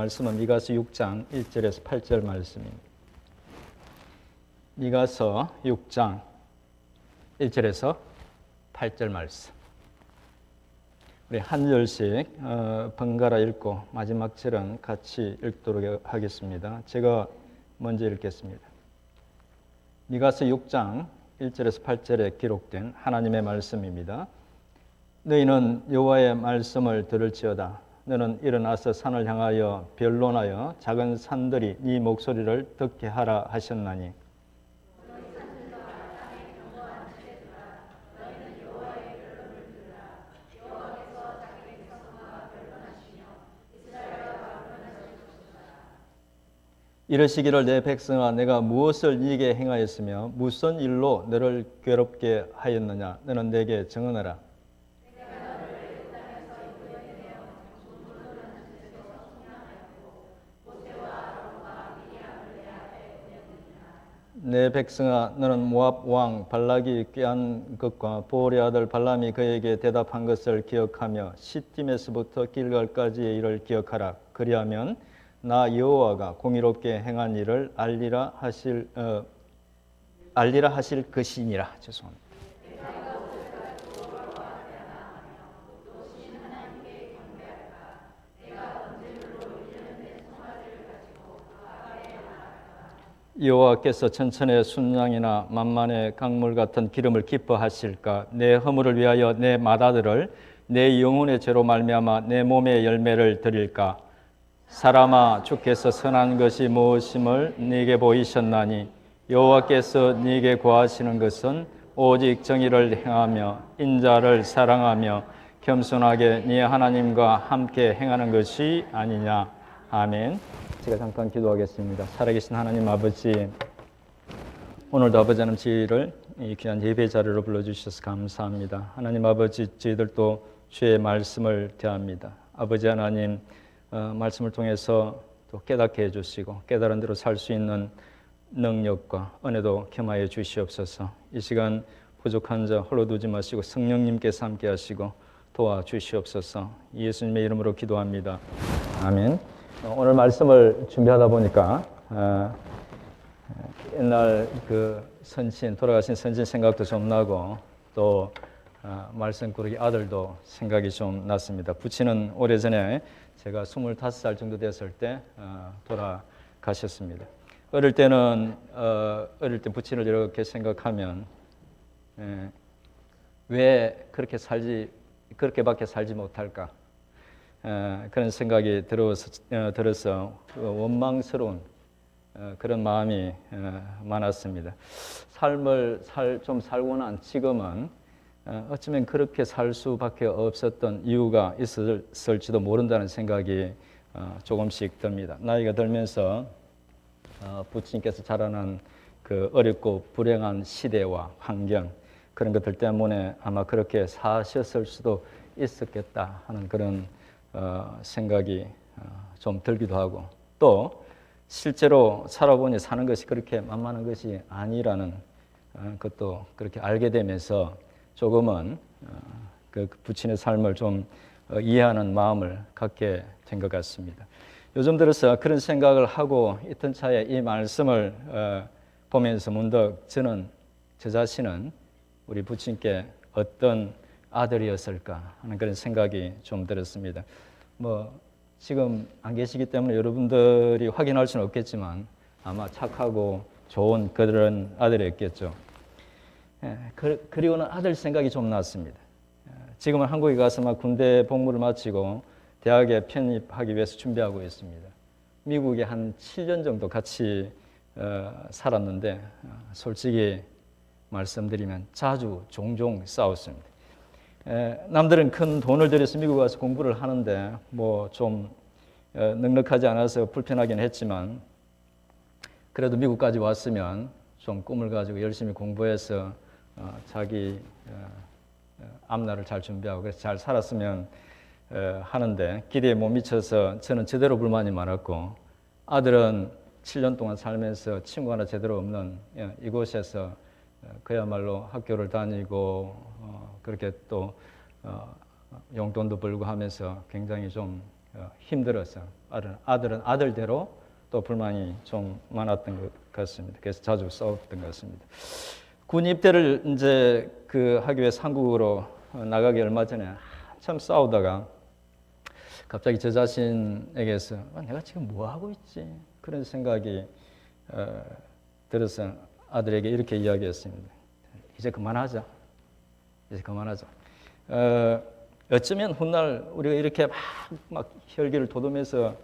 말씀은 미가서 6장 1절에서 8절 말씀입니다. 미가서 6장 1절에서 8절 말씀. 우리 한 절씩 번갈아 읽고 마지막 절은 같이 읽도록 하겠습니다. 제가 먼저 읽겠습니다. 미가서 6장 1절에서 8절에 기록된 하나님의 말씀입니다. 너희는 여호와의 말씀을 들을지어다. 너는 일어나서 산을 향하여 변론하여 작은 산들이 네 목소리를 듣게 하라 하셨나니 이러시기를 내 백성아 내가 무엇을 네게 행하였으며 무슨 일로 너를 괴롭게 하였느냐 너는 내게 증언하라. 내 백성아 너는 모압 왕 발락이 꾀한 것과 보올의 아들 발람이 그에게 대답한 것을 기억하며 시딤에서부터 길갈까지의 일을 기억하라. 그리하면 나 여호와가 공의롭게 행한 일을 알리라 하실 것이니라. 죄송합니다. 여호와께서 천천의 순양이나 만만의 강물 같은 기름을 기뻐하실까? 내 허물을 위하여 내 맏아들을 내 영혼의 죄로 말미암아 내 몸의 열매를 드릴까? 사람아 주께서 선한 것이 무엇임을 네게 보이셨나니 여호와께서 네게 구하시는 것은 오직 정의를 행하며 인자를 사랑하며 겸손하게 네 하나님과 함께 행하는 것이 아니냐. 아멘. 제가 잠깐 기도하겠습니다. 살아계신 하나님 아버지, 오늘도 아버지 하나님 저희를 이 귀한 예배 자리로 불러주셔서 감사합니다. 하나님 아버지, 저희들도 주의 말씀을 대합니다. 아버지 하나님, 말씀을 통해서 또 깨닫게 해주시고 깨달은 대로 살 수 있는 능력과 은혜도 겸하여 주시옵소서. 이 시간 부족한 자 홀로 두지 마시고 성령님께서 함께 하시고 도와주시옵소서. 예수님의 이름으로 기도합니다. 아멘. 오늘 말씀을 준비하다 보니까 옛날 그 선신, 돌아가신 선신 생각도 좀 나고 또 말씀꾸러기 아들도 생각이 좀 났습니다. 부친은 오래전에 제가 25살 정도 됐을 때 돌아가셨습니다. 어릴 때 부친을 이렇게 생각하면 왜 그렇게밖에 살지 못할까? 그런 생각이 들어서 원망스러운 그런 마음이 많았습니다. 삶을 좀 살고 난 지금은 어쩌면 그렇게 살 수밖에 없었던 이유가 있었을지도 모른다는 생각이 조금씩 듭니다. 나이가 들면서 부친께서 자라난 그 어렵고 불행한 시대와 환경 그런 것들 때문에 아마 그렇게 사셨을 수도 있었겠다 하는 그런 생각이 좀 들기도 하고 또 실제로 살아보니 사는 것이 그렇게 만만한 것이 아니라는 것도 그렇게 알게 되면서 조금은 그 부친의 삶을 좀 이해하는 마음을 갖게 된 것 같습니다. 요즘 들어서 그런 생각을 하고 있던 차에 이 말씀을 보면서 문득 저 자신은 우리 부친께 어떤 아들이었을까 하는 그런 생각이 좀 들었습니다. 지금 안 계시기 때문에 여러분들이 확인할 수는 없겠지만 아마 착하고 좋은 그런 아들이었겠죠. 그리고는 아들 생각이 좀 났습니다. 지금은 한국에 가서 막 군대 복무를 마치고 대학에 편입하기 위해서 준비하고 있습니다. 미국에 한 7년 정도 같이 살았는데 솔직히 말씀드리면 종종 싸웠습니다. 남들은 큰 돈을 들여서 미국 가서 공부를 하는데 좀 넉넉하지 않아서 불편하긴 했지만 그래도 미국까지 왔으면 좀 꿈을 가지고 열심히 공부해서 자기 앞날을 잘 준비하고 그래서 잘 살았으면 하는데 기대에 못 미쳐서 저는 제대로 불만이 많았고 아들은 7년 동안 살면서 친구 하나 제대로 없는 이곳에서 그야말로 학교를 다니고 그렇게 또 용돈도 벌고 하면서 굉장히 좀 힘들어서 아들은 아들대로 또 불만이 좀 많았던 것 같습니다. 그래서 자주 싸웠던 것 같습니다. 군 입대를 이제 하기 위해서 한국으로 나가기 얼마 전에 한참 싸우다가 갑자기 저 자신에게서 내가 지금 뭐 하고 있지? 그런 생각이 들어서 아들에게 이렇게 이야기했습니다. 이제 그만하자. 이제 그만하자. 어쩌면 훗날 우리가 이렇게 막 혈기를 돋우면서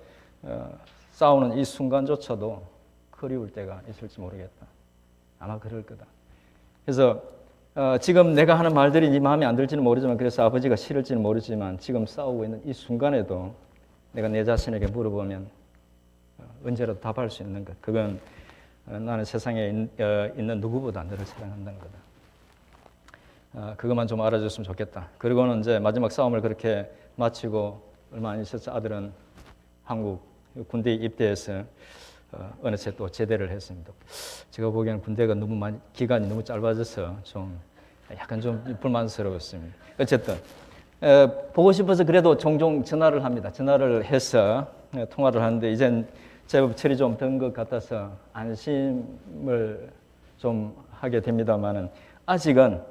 싸우는 이 순간조차도 그리울 때가 있을지 모르겠다. 아마 그럴 거다. 그래서 지금 내가 하는 말들이 네 마음에 안 들지는 모르지만 그래서 아버지가 싫을지는 모르지만 지금 싸우고 있는 이 순간에도 내가 내 자신에게 물어보면 언제라도 답할 수 있는 것. 그건 나는 세상에 있는 누구보다 너를 사랑한다는 거다. 그것만 좀 알아줬으면 좋겠다. 그리고는 이제 마지막 싸움을 그렇게 마치고 얼마 안 있어서 아들은 한국 군대에 입대해서 어느새 또 제대를 했습니다. 제가 보기에는 군대가 기간이 너무 짧아져서 좀 약간 좀 불만스러웠습니다. 어쨌든 보고 싶어서 그래도 종종 전화를 합니다. 전화를 해서 통화를 하는데 이젠 제법 철이 좀 든 것 같아서 안심을 좀 하게 됩니다만은 아직은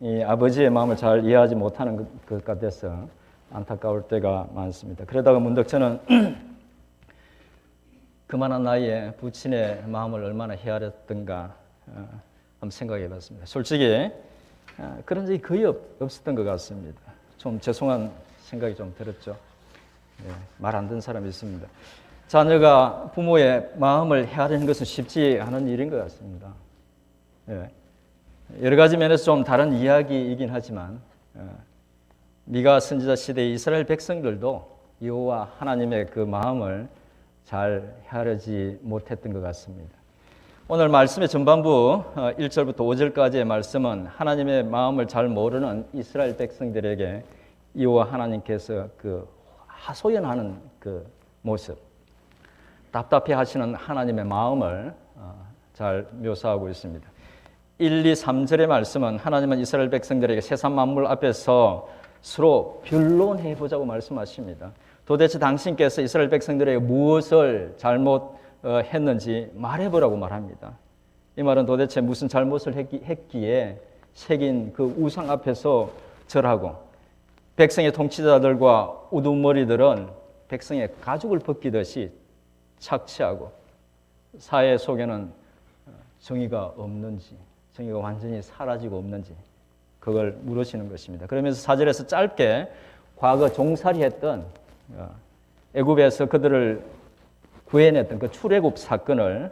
이 아버지의 마음을 잘 이해하지 못하는 것 같아서 안타까울 때가 많습니다. 그러다가 문득 저는 그만한 나이에 부친의 마음을 얼마나 헤아렸던가 한번 생각해 봤습니다. 솔직히 그런 적이 거의 없었던 것 같습니다. 좀 죄송한 생각이 좀 들었죠. 말 안 듣는 사람이 있습니다. 자녀가 부모의 마음을 헤아리는 것은 쉽지 않은 일인 것 같습니다. 여러 가지 면에서 좀 다른 이야기이긴 하지만 미가 선지자 시대의 이스라엘 백성들도 여호와 하나님의 그 마음을 잘 헤아리지 못했던 것 같습니다. 오늘 말씀의 전반부 1절부터 5절까지의 말씀은 하나님의 마음을 잘 모르는 이스라엘 백성들에게 여호와 하나님께서 그 하소연하는 그 모습, 답답해 하시는 하나님의 마음을 잘 묘사하고 있습니다. 1, 2, 3절의 말씀은 하나님은 이스라엘 백성들에게 세상 만물 앞에서 서로 변론해 보자고 말씀하십니다. 도대체 당신께서 이스라엘 백성들에게 무엇을 잘못했는지 말해보라고 말합니다. 이 말은 도대체 무슨 잘못을 했기에 새긴 그 우상 앞에서 절하고 백성의 통치자들과 우두머리들은 백성의 가죽을 벗기듯이 착취하고 사회 속에는 정의가 없는지, 정의가 완전히 사라지고 없는지 그걸 물으시는 것입니다. 그러면서 4절에서 짧게 과거 종살이했던 애굽에서 그들을 구해냈던 그 출애굽 사건을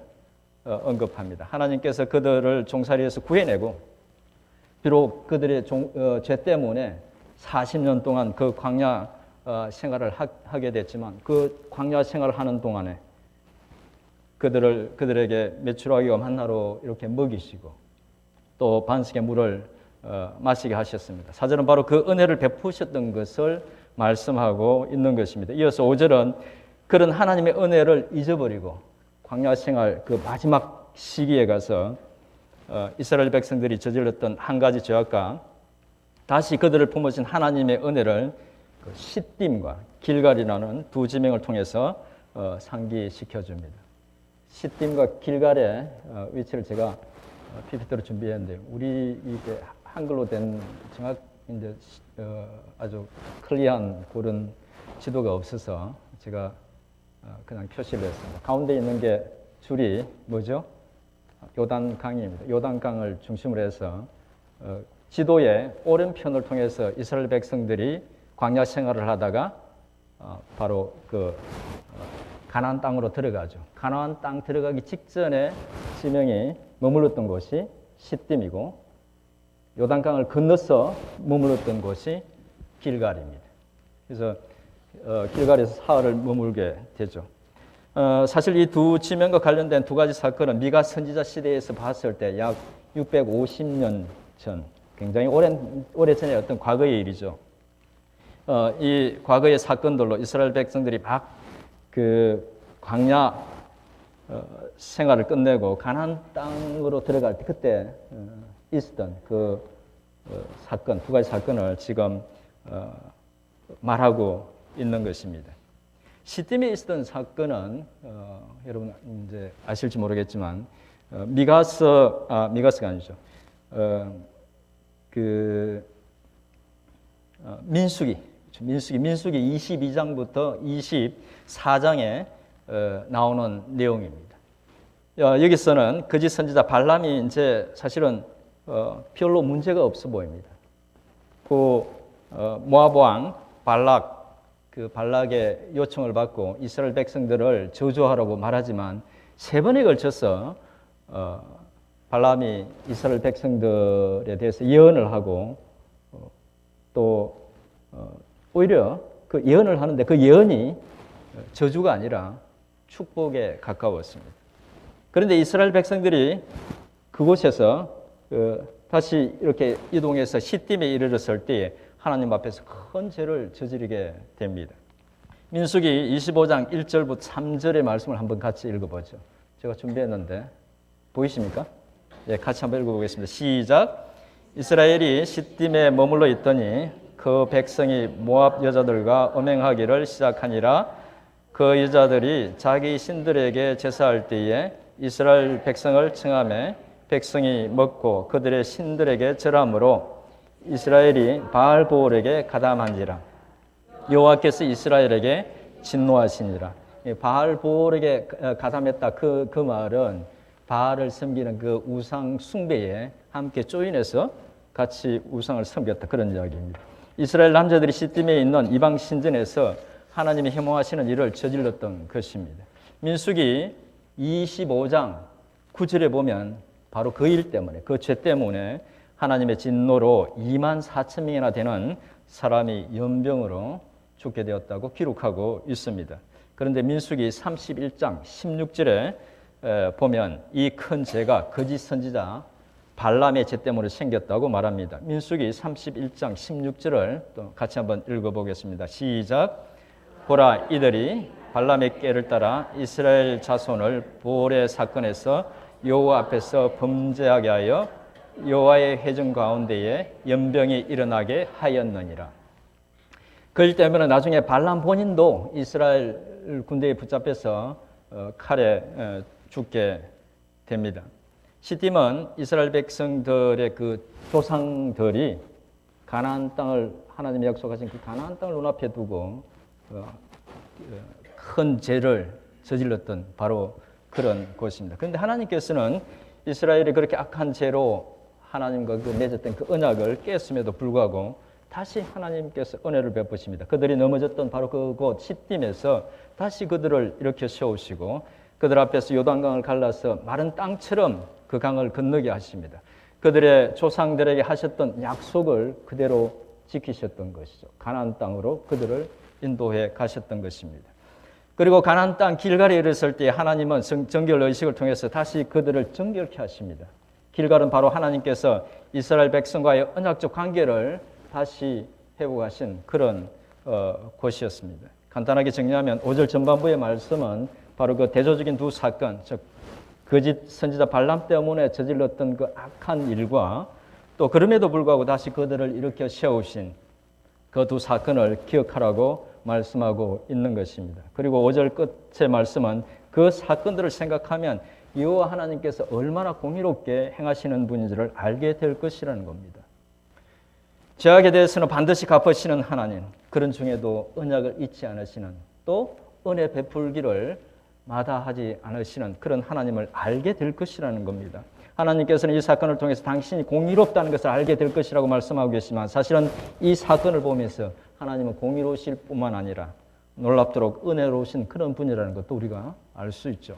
언급합니다. 하나님께서 그들을 종살이에서 구해내고 비록 그들의 죄 때문에 40년 동안 그 광야 생활을 하게 됐지만 그 광야 생활을 하는 동안에 그들에게 메추라기와 만나로 이렇게 먹이시고 또 반석의 물을 마시게 하셨습니다. 4절은 바로 그 은혜를 베푸셨던 것을 말씀하고 있는 것입니다. 이어서 5절은 그런 하나님의 은혜를 잊어버리고 광야 생활 그 마지막 시기에 가서 이스라엘 백성들이 저질렀던 한 가지 죄악과 다시 그들을 품으신 하나님의 은혜를 시딤과 길갈이라는 두 지명을 통해서 상기시켜 줍니다. 시딤과 길갈의 위치를 제가 PPT로 준비했는데 우리 이게 한글로 된 정확인데 아주 클리어한 그런 지도가 없어서 제가 그냥 표시를 했습니다. 가운데 있는 게 줄이 뭐죠? 요단강입니다. 요단강을 중심으로 해서 지도의 오른편을 통해서 이스라엘 백성들이 광야 생활을 하다가 바로 그 가나안 땅으로 들어가죠. 가나안 땅 들어가기 직전에 지명이 머물렀던 곳이 시딤이고 요단강을 건너서 머물렀던 곳이 길갈입니다. 그래서 길갈에서 사흘을 머물게 되죠. 사실 이 두 지명과 관련된 두 가지 사건은 미가 선지자 시대에서 봤을 때 약 650년 전, 굉장히 오래전의 어떤 과거의 일이죠. 이 과거의 사건들로 이스라엘 백성들이 막 그 광야 생활을 끝내고 가나안 땅으로 들어갈 때 그때 있었던 그 사건, 두 가지 사건을 지금 말하고 있는 것입니다. 시딤에 있었던 사건은 여러분 이제 아실지 모르겠지만 미가스가 아니죠. 민수기 22장부터 24장에 나오는 내용입니다. 여기서는 거짓 선지자 발람이 이제 사실은 별로 문제가 없어 보입니다. 모압 왕 발락의 요청을 받고 이스라엘 백성들을 저주하라고 말하지만 세 번에 걸쳐서 발람이 이스라엘 백성들에 대해서 예언을 하고 또 오히려 그 예언을 하는데 그 예언이 저주가 아니라 축복에 가까웠습니다. 그런데 이스라엘 백성들이 그곳에서 다시 이렇게 이동해서 시딤에 이르렀을 때에 하나님 앞에서 큰 죄를 저지르게 됩니다. 민수기 25장 1절부터 3절의 말씀을 한번 같이 읽어보죠. 제가 준비했는데 보이십니까? 예, 같이 한번 읽어보겠습니다. 시작. 이스라엘이 시딤에 머물러 있더니 그 백성이 모압 여자들과 음행하기를 시작하니라. 그 여자들이 자기 신들에게 제사할 때에 이스라엘 백성을 청하매 백성이 먹고 그들의 신들에게 절함으로 이스라엘이 바알보올에게 가담한지라. 여호와께서 이스라엘에게 진노하시니라. 바알보올에게 가담했다. 그 말은 바알을 섬기는 그 우상 숭배에 함께 조인해서 같이 우상을 섬겼다. 그런 이야기입니다. 이스라엘 남자들이 시딤에 있는 이방 신전에서 하나님이 혐오하시는 일을 저질렀던 것입니다. 민수기 25장 9절에 보면 바로 그 일 때문에, 그 죄 때문에 하나님의 진노로 2만 4천 명이나 되는 사람이 연병으로 죽게 되었다고 기록하고 있습니다. 그런데 민수기 31장 16절에 보면 이 큰 죄가 거짓 선지자 발람의 죄 때문에 생겼다고 말합니다. 민수기 31장 16절을 또 같이 한번 읽어보겠습니다. 시작. 보라, 이들이 발람의 꾀를 따라 이스라엘 자손을 보올의 사건에서 여호와 앞에서 범죄하게 하여 여호와의 회중 가운데에 연병이 일어나게 하였느니라. 그렇기 때문에 나중에 발람 본인도 이스라엘 군대에 붙잡혀서 칼에 죽게 됩니다. 시딤은 이스라엘 백성들의 그 조상들이 가나안 땅을 하나님이 약속하신 그 가나안 땅을 눈앞에 두고 큰 죄를 저질렀던 바로 그런 곳입니다. 그런데 하나님께서는 이스라엘이 그렇게 악한 죄로 하나님과 맺었던 그 언약을 깼음에도 불구하고 다시 하나님께서 은혜를 베푸십니다. 그들이 넘어졌던 바로 그곳 시딤에서 다시 그들을 일으켜 세우시고 그들 앞에서 요단강을 갈라서 마른 땅처럼 그 강을 건너게 하십니다. 그들의 조상들에게 하셨던 약속을 그대로 지키셨던 것이죠. 가나안 땅으로 그들을 인도해 가셨던 것입니다. 그리고 가나안 땅 길갈에 이르렀을 때 하나님은 정결 의식을 통해서 다시 그들을 정결케 하십니다. 길갈은 바로 하나님께서 이스라엘 백성과의 언약적 관계를 다시 회복하신 그런 곳이었습니다. 간단하게 정리하면 5절 전반부의 말씀은 바로 그 대조적인 두 사건, 즉 거짓 선지자 발람 때문에 저질렀던 그 악한 일과 또 그럼에도 불구하고 다시 그들을 일으켜 세우신 그 두 사건을 기억하라고 말씀하고 있는 것입니다. 그리고 5절 끝의 말씀은 그 사건들을 생각하면 여호와 하나님께서 얼마나 공의롭게 행하시는 분인지를 알게 될 것이라는 겁니다. 죄악에 대해서는 반드시 갚으시는 하나님, 그런 중에도 언약을 잊지 않으시는 또 은혜 베풀기를 마다하지 않으시는 그런 하나님을 알게 될 것이라는 겁니다. 하나님께서는 이 사건을 통해서 당신이 공의롭다는 것을 알게 될 것이라고 말씀하고 계시지만 사실은 이 사건을 보면서 하나님은 공의로우실 뿐만 아니라 놀랍도록 은혜로우신 그런 분이라는 것도 우리가 알 수 있죠.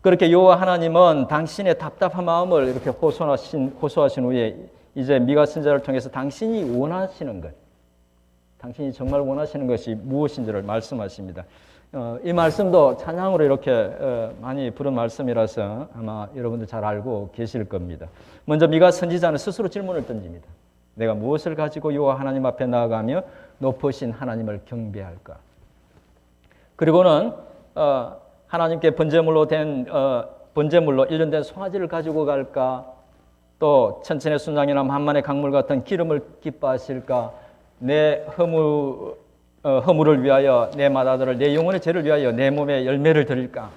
그렇게 여호와 하나님은 당신의 답답한 마음을 이렇게 호소하신 후에 이제 미가 선지자를 통해서 당신이 원하시는 것, 당신이 정말 원하시는 것이 무엇인지를 말씀하십니다. 이 말씀도 찬양으로 이렇게 많이 부른 말씀이라서 아마 여러분들 잘 알고 계실 겁니다. 먼저 미가 선지자는 스스로 질문을 던집니다. 내가 무엇을 가지고 여호와 하나님 앞에 나아가며 높으신 하나님을 경배할까? 그리고는 하나님께 번제물로 일련된 송아지를 가지고 갈까? 또 천천의 순양이나 만만의 강물 같은 기름을 기뻐하실까? 내 허물을 위하여 내 맏아들을 내 영혼의 죄를 위하여 내 몸에 열매를 드릴까?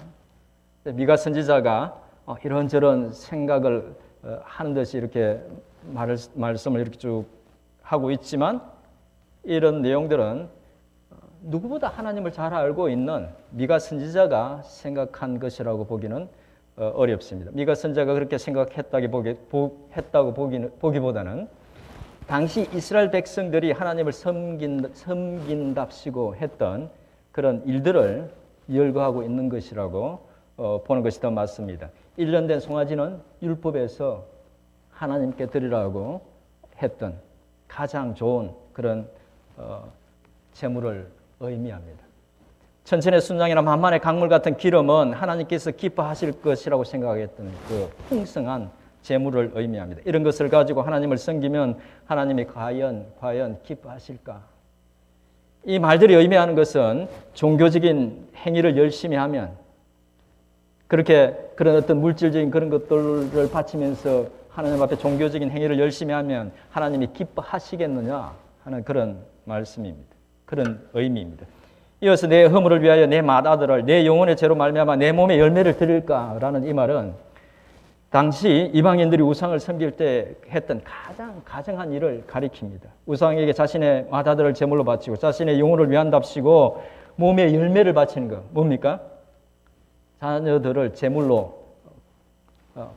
미가 선지자가 이런저런 생각을 하는 듯이 이렇게 말씀을 이렇게 쭉 하고 있지만 이런 내용들은 누구보다 하나님을 잘 알고 있는 미가 선지자가 생각한 것이라고 보기는 어렵습니다. 미가 선지자가 그렇게 생각했다고 보기보다는 당시 이스라엘 백성들이 하나님을 섬긴답시고 했던 그런 일들을 열거하고 있는 것이라고 보는 것이 더 맞습니다. 1년 된 송아지는 율법에서 하나님께 드리라고 했던 가장 좋은 그런 제물을 의미합니다. 천천의 순장이나 만만의 강물 같은 기름은 하나님께서 기뻐하실 것이라고 생각했던 그 풍성한 제물을 의미합니다. 이런 것을 가지고 하나님을 섬기면 하나님이 과연 기뻐하실까? 이 말들이 의미하는 것은 종교적인 행위를 열심히 하면 그렇게 그런 어떤 물질적인 그런 것들을 바치면서 하나님 앞에 종교적인 행위를 열심히 하면 하나님이 기뻐하시겠느냐 하는 그런 말씀입니다. 그런 의미입니다. 이어서 내 허물을 위하여 내 맏아들을 내 영혼의 죄로 말미암아 내 몸에 열매를 드릴까라는 이 말은 당시 이방인들이 우상을 섬길 때 했던 가장 가정한 일을 가리킵니다. 우상에게 자신의 맏아들을 제물로 바치고 자신의 영혼을 위한답시고 몸에 열매를 바치는 것 뭡니까? 자녀들을 제물로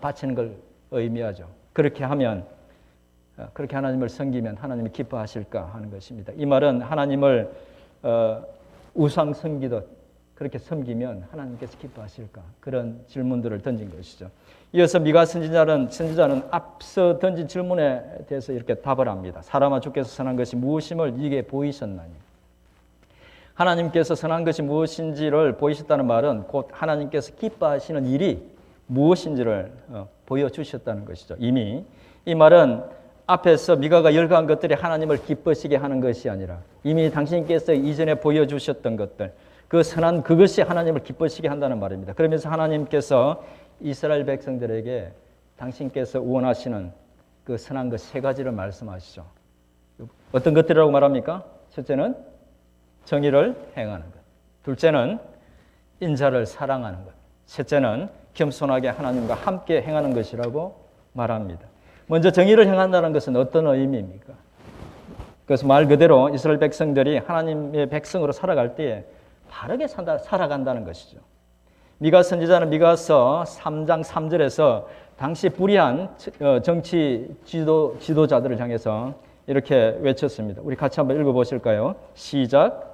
바치는 걸 의미하죠. 그렇게 하면 그렇게 하나님을 섬기면 하나님이 기뻐하실까 하는 것입니다. 이 말은 하나님을 우상 섬기듯 그렇게 섬기면 하나님께서 기뻐하실까? 그런 질문들을 던진 것이죠. 이어서 미가 선지자는 앞서 던진 질문에 대해서 이렇게 답을 합니다. 사람아 주께서 선한 것이 무엇임을 이게 보이셨나니? 하나님께서 선한 것이 무엇인지를 보이셨다는 말은 곧 하나님께서 기뻐하시는 일이 무엇인지를 보여주셨다는 것이죠. 이미 이 말은 앞에서 미가가 열거한 것들이 하나님을 기쁘시게 하는 것이 아니라 이미 당신께서 이전에 보여주셨던 것들 그 선한 그것이 하나님을 기쁘시게 한다는 말입니다. 그러면서 하나님께서 이스라엘 백성들에게 당신께서 원하시는 그 선한 것 세 가지를 말씀하시죠. 어떤 것들이라고 말합니까? 첫째는 정의를 행하는 것. 둘째는 인자를 사랑하는 것. 셋째는 겸손하게 하나님과 함께 행하는 것이라고 말합니다. 먼저 정의를 행한다는 것은 어떤 의미입니까? 그래서 말 그대로 이스라엘 백성들이 하나님의 백성으로 살아갈 때에 바르게 살아간다는 것이죠. 미가 선지자는 미가서 3장 3절에서 당시 불의한 정치 지도자들을 향해서 이렇게 외쳤습니다. 우리 같이 한번 읽어보실까요? 시작.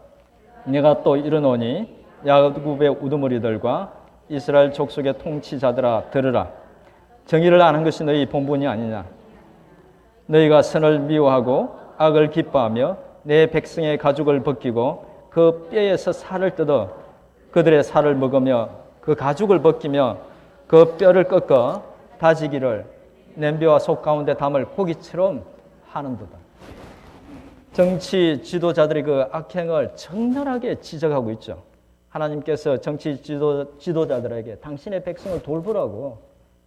내가 또 이르노니 야곱의 우두머리들과 이스라엘 족속의 통치자들아 들으라. 정의를 아는 것이 너희 본분이 아니냐. 너희가 선을 미워하고 악을 기뻐하며 내 백성의 가죽을 벗기고 그 뼈에서 살을 뜯어 그들의 살을 먹으며 그 가죽을 벗기며 그 뼈를 꺾어 다지기를 냄비와 속 가운데 담을 고기처럼 하는도다. 정치 지도자들이 그 악행을 적나라하게 지적하고 있죠. 하나님께서 정치 지도자들에게 당신의 백성을 돌보라고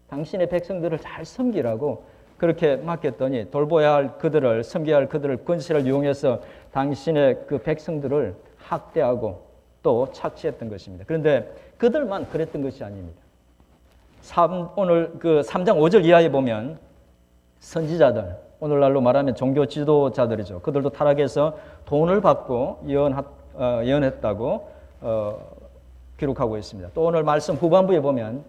당신의 백성들을 잘 섬기라고 그렇게 맡겼더니 돌보아야 할 그들을 섬겨야 할 그들을 권세를 이용해서 당신의 그 백성들을 학대하고 또 착취했던 것입니다. 그런데 그들만 그랬던 것이 아닙니다. 오늘 그 3장 5절 이하에 보면 선지자들, 오늘날로 말하면 종교 지도자들이죠. 그들도 타락해서 돈을 받고 예언했다고 기록하고 있습니다. 또 오늘 말씀 후반부에 보면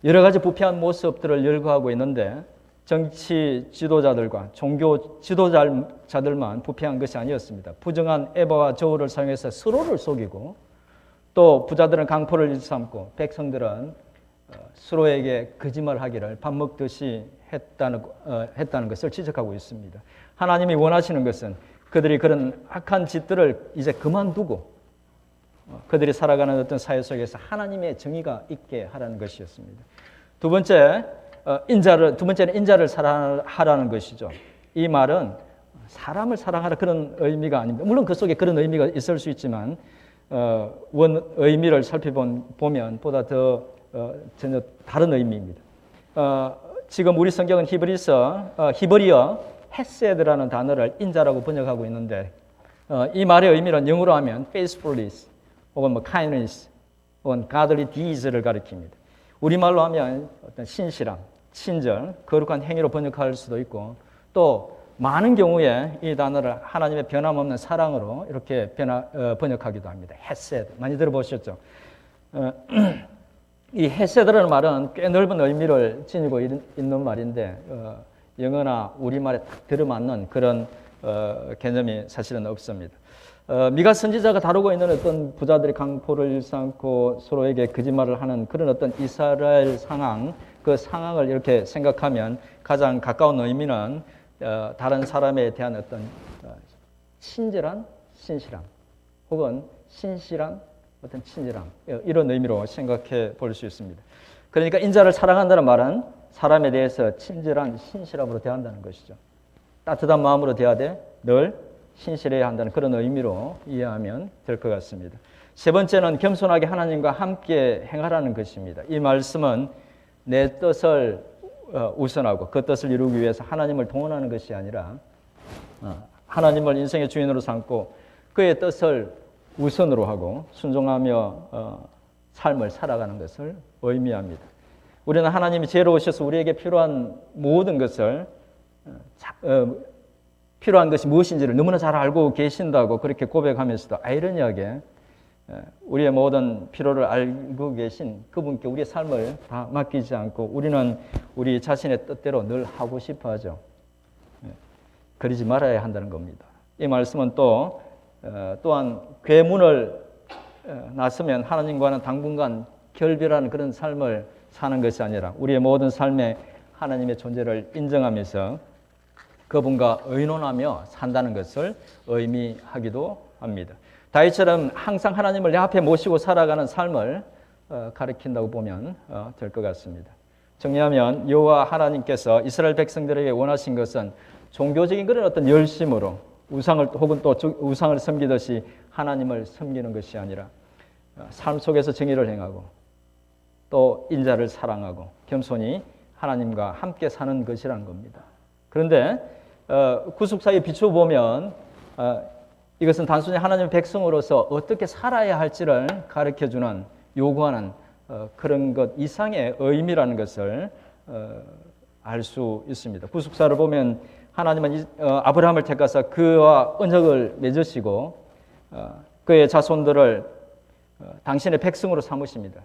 여러 가지 부패한 모습들을 열거하고 있는데 정치 지도자들과 종교 지도자들만 부패한 것이 아니었습니다. 부정한 에바와 저울을 사용해서 서로를 속이고 또 부자들은 강포를 일삼고 백성들은 서로에게 거짓말하기를 밥 먹듯이 했다는 것을 지적하고 있습니다. 하나님이 원하시는 것은 그들이 그런 악한 짓들을 이제 그만두고 그들이 살아가는 어떤 사회 속에서 하나님의 정의가 있게 하라는 것이었습니다. 두 번째는 인자를 사랑하라는 것이죠. 이 말은 사람을 사랑하라 그런 의미가 아닙니다. 물론 그 속에 그런 의미가 있을 수 있지만 원 의미를 살펴보면 보다 더 전혀 다른 의미입니다. 지금 우리 성경은 히브리어 헤세드라는 단어를 인자라고 번역하고 있는데 이 말의 의미는 영어로 하면 faithfulness 혹은 뭐 kindness 혹은 godly deeds를 가리킵니다. 우리말로 하면 어떤 신실함, 친절, 거룩한 행위로 번역할 수도 있고 또 많은 경우에 이 단어를 하나님의 변함없는 사랑으로 이렇게 번역하기도 합니다. 헤세드 많이 들어보셨죠? 이 헤세드라는 말은 꽤 넓은 의미를 지니고 있는 말인데 영어나 우리말에 딱 들어맞는 그런 개념이 사실은 없습니다. 미가 선지자가 다루고 있는 어떤 부자들이 강포를 일삼고 서로에게 거짓말을 하는 그런 어떤 이스라엘 상황, 그 상황을 이렇게 생각하면 가장 가까운 의미는 다른 사람에 대한 어떤 친절한 신실함 혹은 신실한 어떤 친절함 이런 의미로 생각해 볼 수 있습니다. 그러니까 인자를 사랑한다는 말은 사람에 대해서 친절한 신실함으로 대한다는 것이죠. 따뜻한 마음으로 대하되 늘 신실해야 한다는 그런 의미로 이해하면 될 것 같습니다. 세 번째는 겸손하게 하나님과 함께 행하라는 것입니다. 이 말씀은 내 뜻을 우선하고 그 뜻을 이루기 위해서 하나님을 동원하는 것이 아니라 하나님을 인생의 주인으로 삼고 그의 뜻을 우선으로 하고 순종하며 삶을 살아가는 것을 의미합니다. 우리는 하나님이 지혜로 오셔서 우리에게 필요한 모든 것을 필요한 것이 무엇인지를 너무나 잘 알고 계신다고 그렇게 고백하면서도 아이러니하게 우리의 모든 필요를 알고 계신 그분께 우리의 삶을 다 맡기지 않고 우리는 우리 자신의 뜻대로 늘 하고 싶어 하죠. 그러지 말아야 한다는 겁니다. 이 말씀은 또한 괴문을 나서면 하나님과는 당분간 결별하는 그런 삶을 사는 것이 아니라 우리의 모든 삶에 하나님의 존재를 인정하면서 그분과 의논하며 산다는 것을 의미하기도 합니다. 다윗처럼 항상 하나님을 내 앞에 모시고 살아가는 삶을 가리킨다고 보면 될 것 같습니다. 정리하면 여호와 하나님께서 이스라엘 백성들에게 원하신 것은 종교적인 그런 어떤 열심으로 우상을 혹은 또 우상을 섬기듯이 하나님을 섬기는 것이 아니라 삶 속에서 정의를 행하고 또 인자를 사랑하고 겸손히 하나님과 함께 사는 것이라는 겁니다. 그런데 구속사에 비춰보면 이것은 단순히 하나님의 백성으로서 어떻게 살아야 할지를 가르쳐주는 요구하는 그런 것 이상의 의미라는 것을 알 수 있습니다. 구속사를 보면 하나님은 아브라함을 택하사 그와 언약을 맺으시고 그의 자손들을 당신의 백성으로 삼으십니다.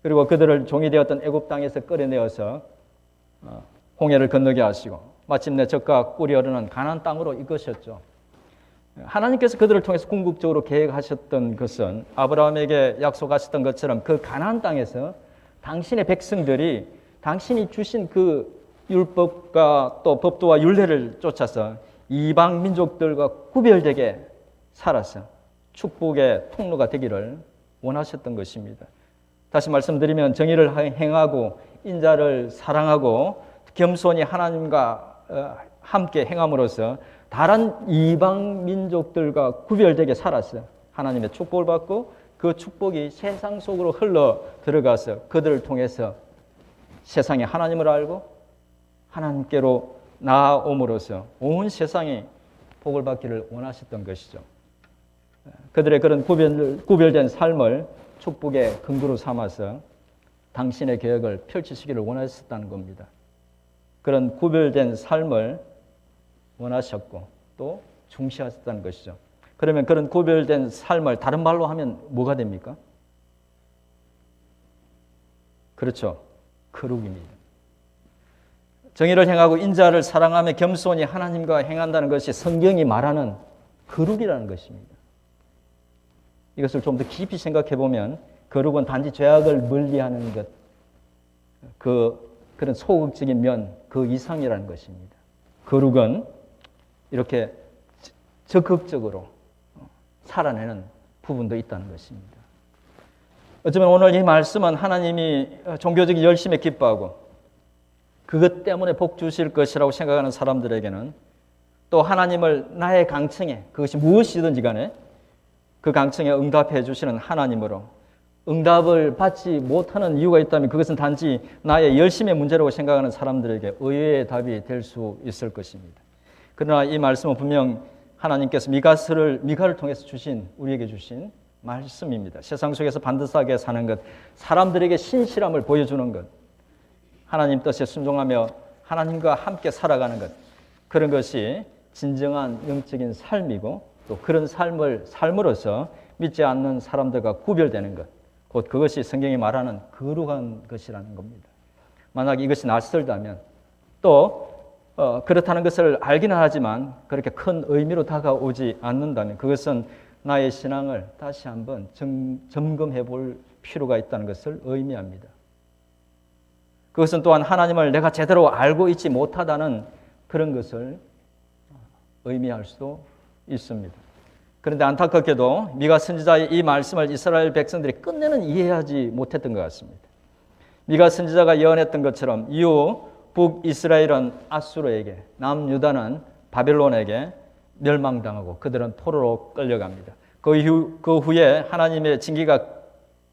그리고 그들을 종이 되었던 애굽 땅에서 끌어내어서 홍해를 건너게 하시고 마침내 젖과 꿀이 흐르는 가나안 땅으로 이끄셨죠. 하나님께서 그들을 통해서 궁극적으로 계획하셨던 것은 아브라함에게 약속하셨던 것처럼 그 가나안 땅에서 당신의 백성들이 당신이 주신 그 율법과 또 법도와 율례를 쫓아서 이방 민족들과 구별되게 살아서 축복의 통로가 되기를 원하셨던 것입니다. 다시 말씀드리면 정의를 행하고 인자를 사랑하고 겸손히 하나님과 함께 행함으로써 다른 이방 민족들과 구별되게 살아서 하나님의 축복을 받고 그 축복이 세상 속으로 흘러 들어가서 그들을 통해서 세상에 하나님을 알고 하나님께로 나아옴으로써 온 세상이 복을 받기를 원하셨던 것이죠. 그들의 그런 구별된 삶을 축복의 근거로 삼아서 당신의 계획을 펼치시기를 원하셨다는 겁니다. 그런 구별된 삶을 원하셨고 또 중시하셨다는 것이죠. 그러면 그런 구별된 삶을 다른 말로 하면 뭐가 됩니까? 그렇죠. 거룩입니다. 정의를 행하고 인자를 사랑하며 겸손히 하나님과 행한다는 것이 성경이 말하는 거룩이라는 것입니다. 이것을 좀 더 깊이 생각해 보면 거룩은 단지 죄악을 멀리하는 것, 그런 소극적인 면, 그 이상이라는 것입니다. 거룩은 이렇게 적극적으로 살아내는 부분도 있다는 것입니다. 어쩌면 오늘 이 말씀은 하나님이 종교적인 열심에 기뻐하고 그것 때문에 복 주실 것이라고 생각하는 사람들에게는 또 하나님을 나의 강청에 그것이 무엇이든지 간에 그 강청에 응답해 주시는 하나님으로 응답을 받지 못하는 이유가 있다면 그것은 단지 나의 열심의 문제라고 생각하는 사람들에게 의외의 답이 될 수 있을 것입니다. 그러나 이 말씀은 분명 하나님께서 미가를 통해서 우리에게 주신 말씀입니다. 세상 속에서 반듯하게 사는 것, 사람들에게 신실함을 보여주는 것, 하나님 뜻에 순종하며 하나님과 함께 살아가는 것, 그런 것이 진정한 영적인 삶이고 또 그런 삶을 삶으로써 믿지 않는 사람들과 구별되는 것, 곧 그것이 성경이 말하는 거룩한 것이라는 겁니다. 만약 이것이 낯설다면 또 그렇다는 것을 알기는 하지만 그렇게 큰 의미로 다가오지 않는다면 그것은 나의 신앙을 다시 한번 점검해 볼 필요가 있다는 것을 의미합니다. 그것은 또한 하나님을 내가 제대로 알고 있지 못하다는 그런 것을 의미할 수도 있습니다. 그런데 안타깝게도 미가 선지자의 이 말씀을 이스라엘 백성들이 끝내는 이해하지 못했던 것 같습니다. 미가 선지자가 예언했던 것처럼 이후 북이스라엘은 아수르에게, 남유다는 바벨론에게 멸망당하고 그들은 포로로 끌려갑니다. 그 후에 하나님의 징계가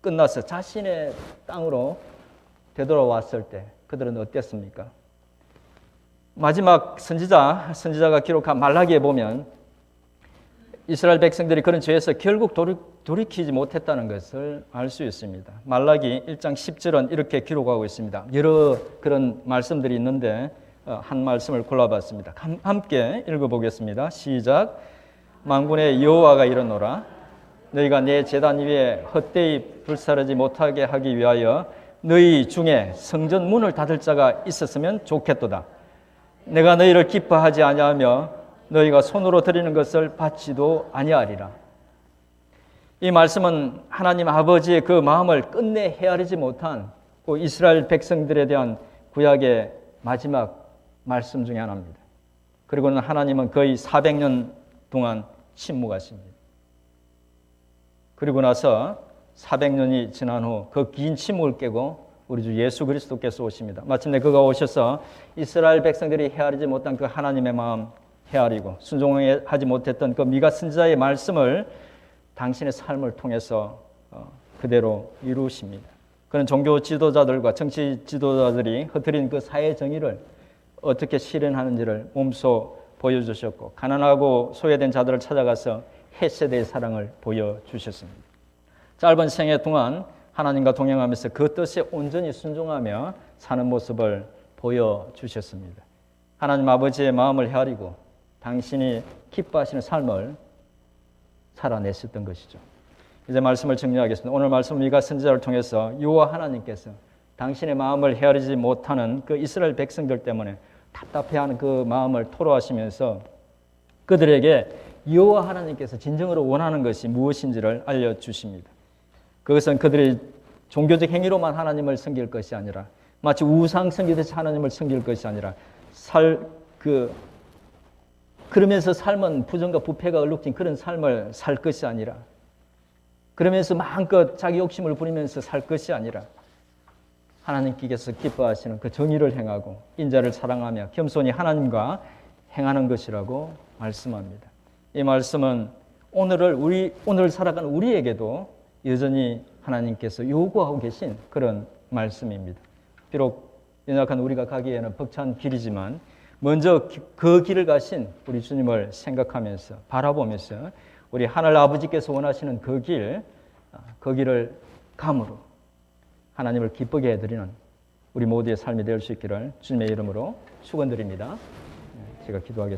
끝나서 자신의 땅으로 되돌아왔을 때 그들은 어땠습니까? 마지막 선지자가 기록한 말라기에 보면 이스라엘 백성들이 그런 죄에서 결국 돌이키지 못했다는 것을 알 수 있습니다. 말라기 1장 10절은 이렇게 기록하고 있습니다. 여러 그런 말씀들이 있는데 한 말씀을 골라봤습니다. 함께 읽어보겠습니다. 시작. 만군의 여호와가 이르노라. 너희가 내 제단 위에 헛되이 불사르지 못하게 하기 위하여 너희 중에 성전 문을 닫을 자가 있었으면 좋겠도다. 내가 너희를 기뻐하지 아니하며 너희가 손으로 드리는 것을 받지도 아니하리라. 이 말씀은 하나님 아버지의 그 마음을 끝내 헤아리지 못한 그 이스라엘 백성들에 대한 구약의 마지막 말씀 중에 하나입니다. 그리고는 하나님은 거의 400년 동안 침묵하십니다. 그리고 나서 400년이 지난 후 그 긴 침묵을 깨고 우리 주 예수 그리스도께서 오십니다. 마침내 그가 오셔서 이스라엘 백성들이 헤아리지 못한 그 하나님의 마음 헤아리고 순종하지 못했던 그 미가 선지자의 말씀을 당신의 삶을 통해서 그대로 이루십니다. 그는 종교 지도자들과 정치 지도자들이 흐트린 그 사회 정의를 어떻게 실현하는지를 몸소 보여주셨고 가난하고 소외된 자들을 찾아가서 햇세대의 사랑을 보여주셨습니다. 짧은 생애 동안 하나님과 동행하면서 그 뜻에 온전히 순종하며 사는 모습을 보여주셨습니다. 하나님 아버지의 마음을 헤아리고 당신이 기뻐하시는 삶을 살아내셨던 것이죠. 이제 말씀을 정리하겠습니다. 오늘 말씀 미가 선지자를 통해서 여호와 하나님께서 당신의 마음을 헤아리지 못하는 그 이스라엘 백성들 때문에 답답해하는 그 마음을 토로하시면서 그들에게 여호와 하나님께서 진정으로 원하는 것이 무엇인지를 알려주십니다. 그것은 그들의 종교적 행위로만 하나님을 섬길 것이 아니라 마치 우상 섬기듯이 하나님을 섬길 것이 아니라 그러면서 삶은 부정과 부패가 얼룩진 그런 삶을 살 것이 아니라 그러면서 마음껏 자기 욕심을 부리면서 살 것이 아니라 하나님께서 기뻐하시는 그 정의를 행하고 인자를 사랑하며 겸손히 하나님과 행하는 것이라고 말씀합니다. 이 말씀은 오늘 살아가는 우리에게도 여전히 하나님께서 요구하고 계신 그런 말씀입니다. 비록 연약한 우리가 가기에는 벅찬 길이지만 먼저 그 길을 가신 우리 주님을 생각하면서 바라보면서 우리 하늘 아버지께서 원하시는 그 길을 감으로 하나님을 기쁘게 해드리는 우리 모두의 삶이 될 수 있기를 주님의 이름으로 축원드립니다. 제가 기도하겠습니다.